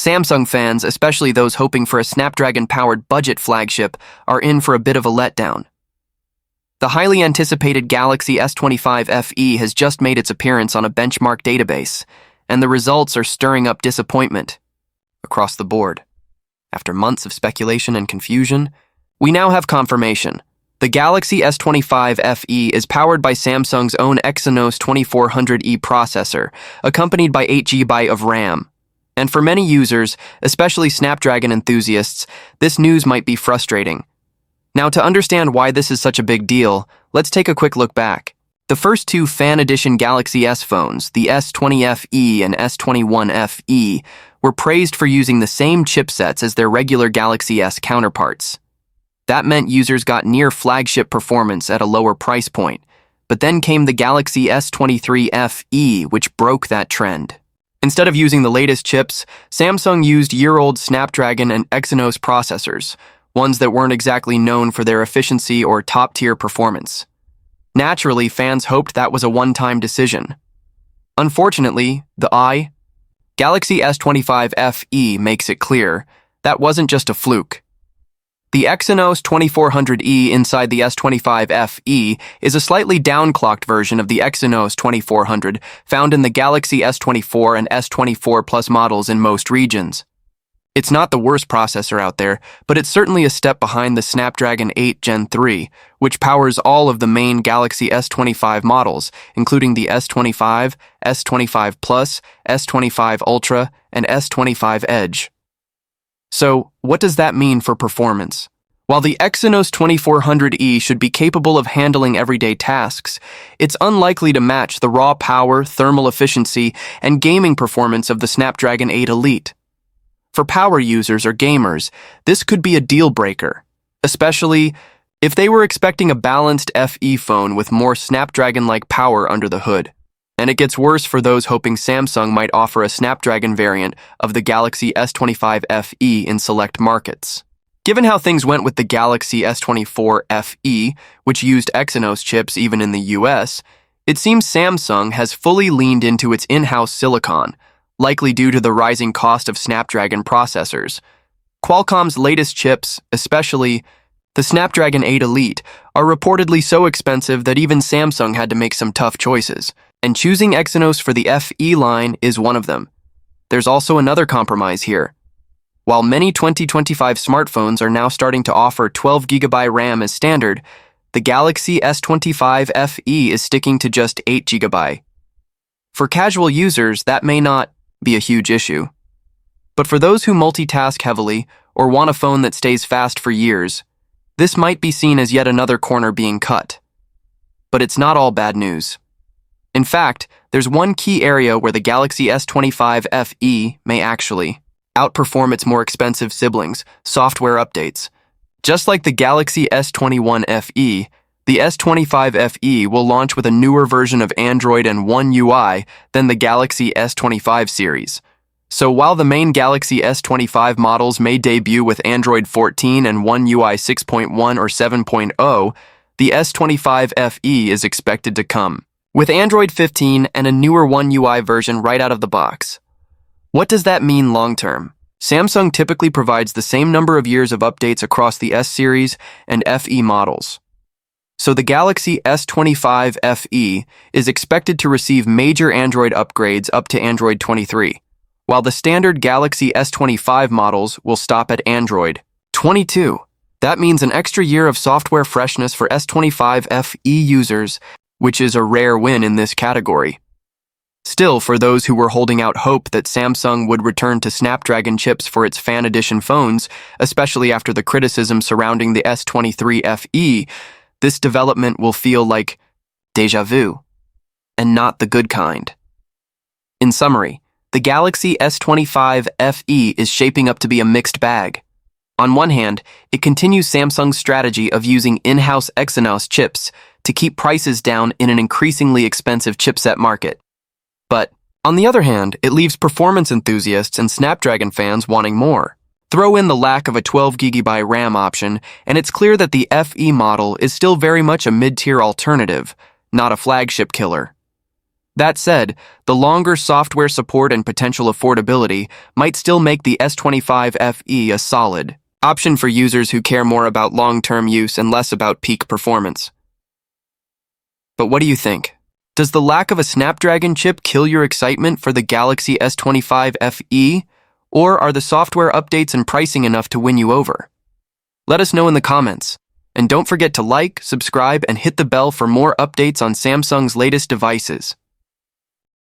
Samsung fans, especially those hoping for a Snapdragon-powered budget flagship, are in for a bit of a letdown. The highly anticipated Galaxy S25 FE has just made its appearance on a benchmark database, and the results are stirring up disappointment across the board. After months of speculation and confusion, we now have confirmation. The Galaxy S25 FE is powered by Samsung's own Exynos 2400E processor, accompanied by 8 GB of RAM. And for many users, especially Snapdragon enthusiasts, this news might be frustrating. Now, to understand why this is such a big deal, let's take a quick look back. The first two fan edition Galaxy S phones, the S20 FE and S21 FE, were praised for using the same chipsets as their regular Galaxy S counterparts. That meant users got near flagship performance at a lower price point. But then came the Galaxy S23 FE, which broke that trend. Instead of using the latest chips, Samsung used year-old Snapdragon and Exynos processors, ones that weren't exactly known for their efficiency or top-tier performance. Naturally, fans hoped that was a one-time decision. Unfortunately, the Galaxy S25 FE makes it clear that wasn't just a fluke. The Exynos 2400E inside the S25 FE is a slightly downclocked version of the Exynos 2400 found in the Galaxy S24 and S24 Plus models in most regions. It's not the worst processor out there, but it's certainly a step behind the Snapdragon 8 Gen 3, which powers all of the main Galaxy S25 models, including the S25, S25 Plus, S25 Ultra, and S25 Edge. So, what does that mean for performance? While the Exynos 2400E should be capable of handling everyday tasks, it's unlikely to match the raw power, thermal efficiency, and gaming performance of the Snapdragon 8 Elite. For power users or gamers, this could be a deal breaker, especially if they were expecting a balanced FE phone with more Snapdragon-like power under the hood. And it gets worse for those hoping Samsung might offer a Snapdragon variant of the Galaxy S25 FE in select markets. Given how things went with the Galaxy S24 FE, which used Exynos chips even in the US, it seems Samsung has fully leaned into its in-house silicon, likely due to the rising cost of Snapdragon processors. Qualcomm's latest chips, especially the Snapdragon 8 Elite, are reportedly so expensive that even Samsung had to make some tough choices, and choosing Exynos for the FE line is one of them. There's also another compromise here. While many 2025 smartphones are now starting to offer 12 GB RAM as standard, the Galaxy S25 FE is sticking to just 8 GB. For casual users, that may not be a huge issue. But for those who multitask heavily or want a phone that stays fast for years, this might be seen as yet another corner being cut. But it's not all bad news. In fact, there's one key area where the Galaxy S25 FE may actually outperform its more expensive siblings, software updates. Just like the Galaxy S21 FE, the S25 FE will launch with a newer version of Android and One UI than the Galaxy S25 series. So while the main Galaxy S25 models may debut with Android 14 and One UI 6.1 or 7.0, the S25 FE is expected to come with Android 15 and a newer One UI version right out of the box. What does that mean long-term? Samsung typically provides the same number of years of updates across the S series and FE models. So the Galaxy S25 FE is expected to receive major Android upgrades up to Android 23, while the standard Galaxy S25 models will stop at Android 22. That means an extra year of software freshness for S25 FE users, which is a rare win in this category. Still, for those who were holding out hope that Samsung would return to Snapdragon chips for its fan edition phones, especially after the criticism surrounding the S23 FE, this development will feel like déjà vu, and not the good kind. In summary, the Galaxy S25 FE is shaping up to be a mixed bag. On one hand, it continues Samsung's strategy of using in-house Exynos chips to keep prices down in an increasingly expensive chipset market. But, on the other hand, it leaves performance enthusiasts and Snapdragon fans wanting more. Throw in the lack of a 12 GB RAM option, and it's clear that the FE model is still very much a mid-tier alternative, not a flagship killer. That said, the longer software support and potential affordability might still make the S25 FE a solid option for users who care more about long-term use and less about peak performance. But what do you think? Does the lack of a Snapdragon chip kill your excitement for the Galaxy S25 FE, or are the software updates and pricing enough to win you over? Let us know in the comments. And don't forget to like, subscribe, and hit the bell for more updates on Samsung's latest devices.